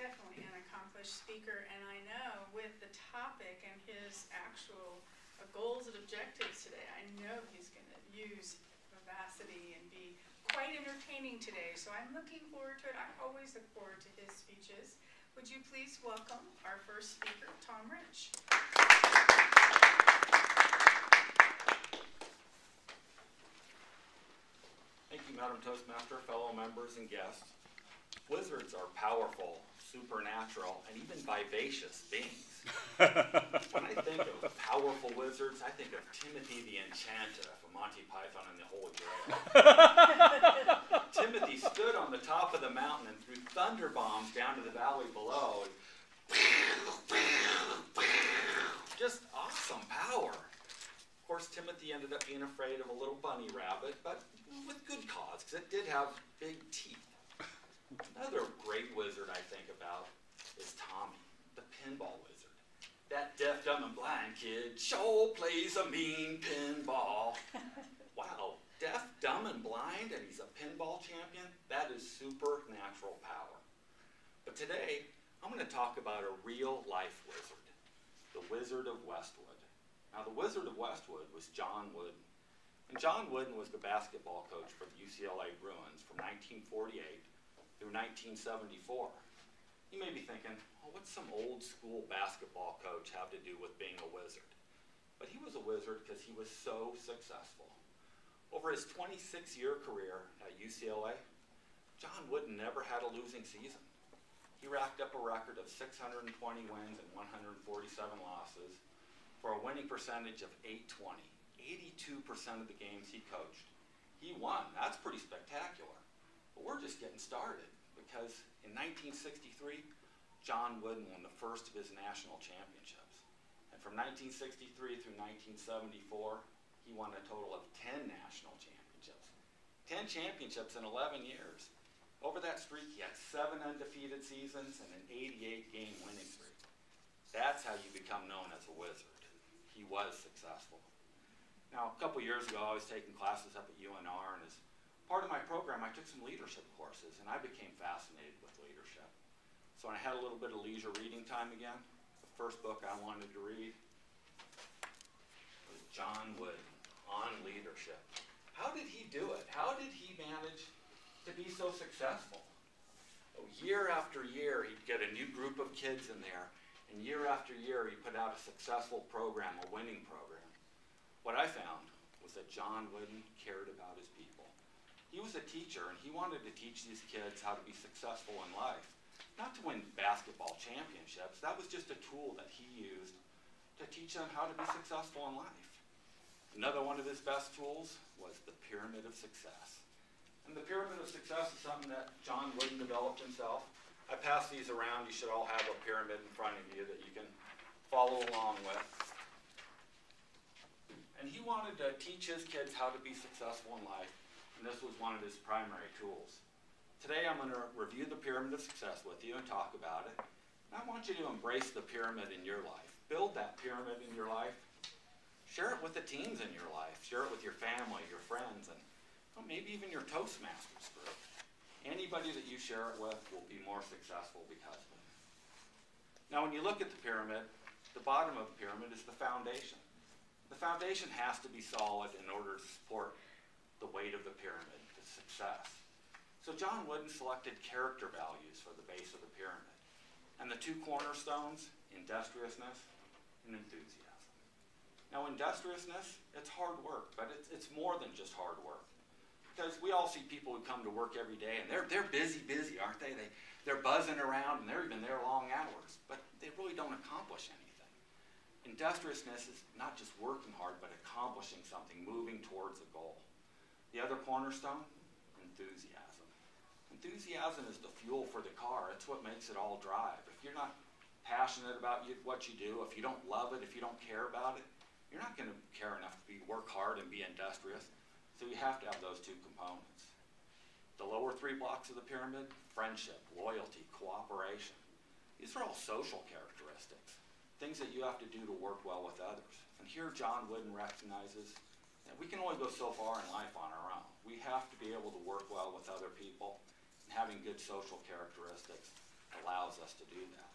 definitely an accomplished speaker, and I know with the topic and his actual goals and objectives today, I know he's going to use vivacity and be quite entertaining today. So I'm looking forward to it. I always look forward to his speeches. Would you please welcome our first speaker, Tom Rich. Thank you, Madam Toastmaster, fellow members and guests. Wizards are powerful, supernatural, and even vivacious beings. When I think of powerful wizards, I think of Timothy the Enchanter from Monty Python and the Holy Grail. Timothy stood on the top of the mountain and threw thunder bombs down to the valley below. Just awesome power. Of course, Timothy ended up being afraid of a little bunny rabbit, but with good cause, because it did have big teeth. Another great wizard I think about is Tommy, the pinball wizard. That deaf, dumb, and blind kid sure plays a mean pinball. Wow, deaf, dumb, and blind, and he's a pinball champion? That is supernatural power. But today, I'm going to talk about a real-life wizard, the Wizard of Westwood. Now, the Wizard of Westwood was John Wooden. And John Wooden was the basketball coach for the UCLA Bruins from 1948 through 1974. You may be thinking, well, what's some old school basketball coach have to do with being a wizard? But he was a wizard because he was so successful. Over his 26-year career at UCLA, John Wooden never had a losing season. He racked up a record of 620 wins and 147 losses for a winning percentage of .820. 82% of the games he coached, he won. That's pretty spectacular. But we're just getting started, because in 1963, John Wooden won the first of his national championships. And from 1963 through 1974, he won a total of 10 national championships. 10 championships in 11 years. Over that streak, he had 7 undefeated seasons and an 88-game winning streak. That's how you become known as a wizard. He was successful. Now, a couple years ago, I was taking classes up at UNR, and as part of my program, I took some leadership courses, and I became fascinated with leadership. So when I had a little bit of leisure reading time again, the first book I wanted to read was John Wooden on leadership. How did he do it? How did he manage to be so successful? Oh, year after year, he'd get a new group of kids in there, and year after year, he put out a successful program, a winning program. What I found was that John Wooden cared about his people. He was a teacher, and he wanted to teach these kids how to be successful in life. Not to win basketball championships. That was just a tool that he used to teach them how to be successful in life. Another one of his best tools was the Pyramid of Success. And the Pyramid of Success is something that John Wooden developed himself. I pass these around. You should all have a pyramid in front of you that you can follow along with. And he wanted to teach his kids how to be successful in life, and this was one of his primary tools. Today I'm going to review the Pyramid of Success with you and talk about it. And I want you to embrace the pyramid in your life. Build that pyramid in your life. Share it with the teens in your life. Share it with your family, your friends, and well, maybe even your Toastmasters group. Anybody that you share it with will be more successful because of it. Now when you look at the pyramid, the bottom of the pyramid is the foundation. The foundation has to be solid in order to support the weight of the pyramid, the success. So John Wooden selected character values for the base of the pyramid. And the two cornerstones, industriousness and enthusiasm. Now industriousness, it's hard work, but it's more than just hard work. Because we all see people who come to work every day, and they're busy, aren't they? They're buzzing around, and they're even there long hours, but they really don't accomplish anything. Industriousness is not just working hard, but accomplishing something, moving towards a goal. The other cornerstone, enthusiasm. Enthusiasm is the fuel for the car. It's what makes it all drive. If you're not passionate about what you do, if you don't love it, if you don't care about it, you're not going to care enough to work hard and be industrious. So you have to have those two components. The lower 3 blocks of the pyramid, friendship, loyalty, cooperation. These are all social characteristics. Things that you have to do to work well with others. And here John Wooden recognizes that we can only go so far in life on our own. We have to be able to work well with other people, and having good social characteristics allows us to do that.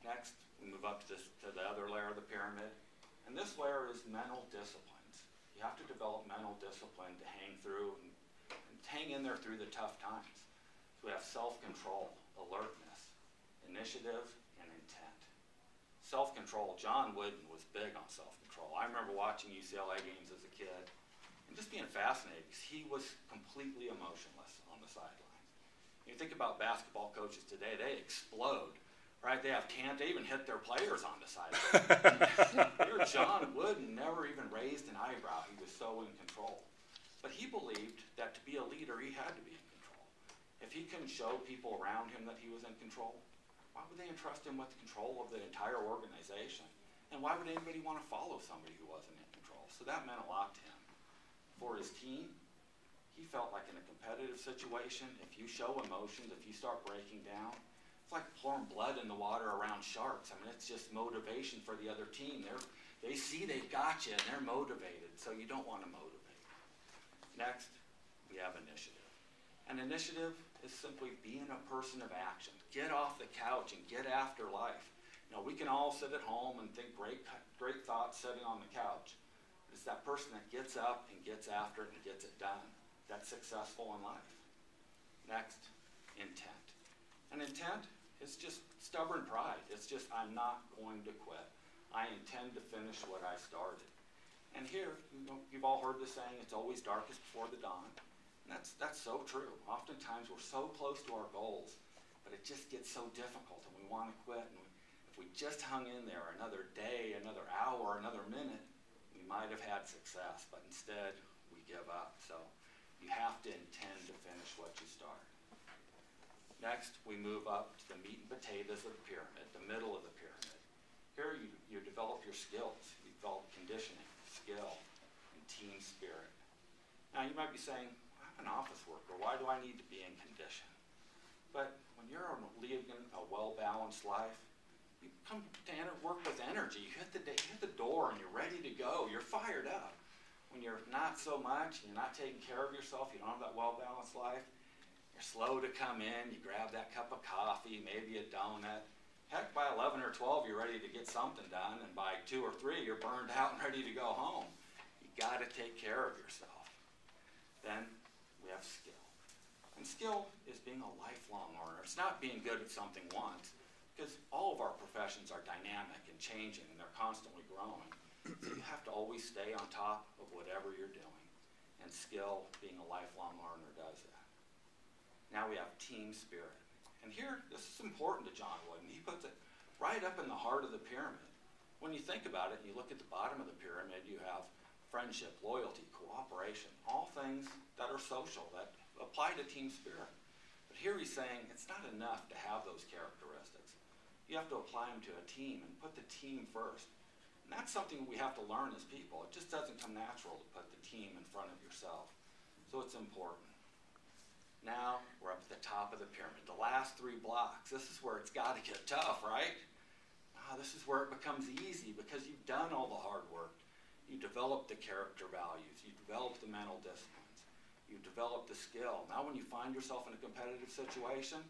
Next, we move up to the other layer of the pyramid, and this layer is mental disciplines. You have to develop mental discipline to hang through and hang in there through the tough times. So we have self-control, alertness, initiative, and intent. Self-control, John Wooden was big on self-control. I remember watching UCLA games as a kid and just being fascinated because he was completely emotionless on the sidelines. You think about basketball coaches today, they explode, right? They even hit their players on the sideline. Here, John Wooden never even raised an eyebrow. He was so in control. But he believed that to be a leader, he had to be in control. If he couldn't show people around him that he was in control, why would they entrust him with control of the entire organization? And why would anybody want to follow somebody who wasn't in control? So that meant a lot to him. For his team, he felt like in a competitive situation, if you show emotions, if you start breaking down, it's like pouring blood in the water around sharks. I mean, it's just motivation for the other team. They see they've got you and they're motivated, so you don't want to motivate. Next, we have initiative. And initiative is simply being a person of action. Get off the couch and get after life. You know, we can all sit at home and think great thoughts sitting on the couch. It's that person that gets up and gets after it and gets it done that's successful in life. Next, intent. And intent is just stubborn pride. It's just, I'm not going to quit. I intend to finish what I started. And here, you've all heard the saying, it's always darkest before the dawn. And that's so true. Oftentimes we're so close to our goals, but it just gets so difficult and we want to quit. And if we just hung in there another day, another hour, another minute, we might have had success, but instead we give up. So you have to intend to finish what you start. Next, we move up to the meat and potatoes of the pyramid, the middle of the pyramid. Here you develop your skills, you develop conditioning, skill, and team spirit. Now you might be saying, I'm an office worker, why do I need to be in condition? But when you're leading a well-balanced life, you come to work with energy. You hit the door and you're ready to go. You're fired up. When you're not so much, you're not taking care of yourself, you don't have that well-balanced life, you're slow to come in, you grab that cup of coffee, maybe a donut. Heck, by 11 or 12, you're ready to get something done, and by 2 or 3, you're burned out and ready to go home. You got to take care of yourself. Then we have skill. And skill is being a lifelong learner. It's not being good at something once, because all of our professions are dynamic and changing, and they're constantly growing. So you have to always stay on top of whatever you're doing. And skill, being a lifelong learner, does that. Now we have team spirit. And here, this is important to John Wooden. He puts it right up in the heart of the pyramid. When you think about it, and you look at the bottom of the pyramid, you have friendship, loyalty, cooperation, all things that are social, that apply to team spirit. But here he's saying it's not enough to have those characteristics. You have to apply them to a team and put the team first. And that's something we have to learn as people. It just doesn't come natural to put the team in front of yourself. So it's important. Now we're up at the top of the pyramid, the last 3 blocks. This is where it's got to get tough, right? This is where it becomes easy because you've done all the hard work. You developed the character values. You developed the mental disciplines. You developed the skill. Now when you find yourself in a competitive situation,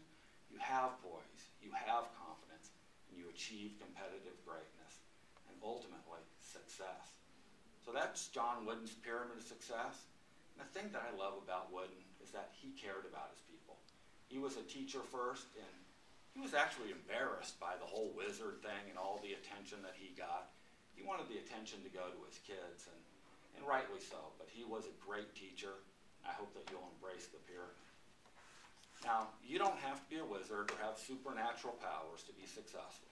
you have poise, you have confidence, and you achieve competitive greatness, and ultimately success. So that's John Wooden's pyramid of success. And the thing that I love about Wooden is that he cared about his people. He was a teacher first, and he was actually embarrassed by the whole wizard thing and all the attention that he got. He wanted the attention to go to his kids, and rightly so, but he was a great teacher. I hope that you'll embrace the pyramid. Now, you don't have to be a wizard or have supernatural powers to be successful,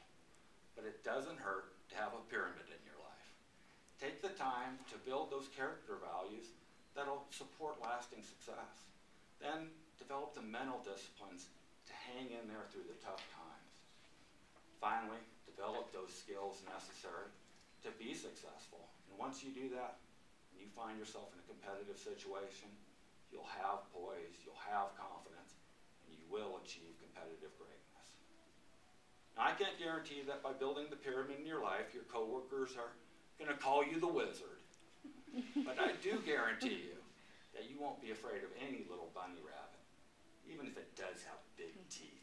but it doesn't hurt to have a pyramid in your life. Take the time to build those character values that'll support lasting success. Then develop the mental disciplines to hang in there through the tough times. Finally, develop those skills necessary to be successful. And once you do that, and you find yourself in a competitive situation, you'll have poise, you'll have confidence, and you will achieve competitive greatness. Now, I can't guarantee that by building the pyramid in your life, your coworkers are going to call you the wizard. But I do guarantee you that you won't be afraid of any little bunny rabbit, even if it does have big teeth.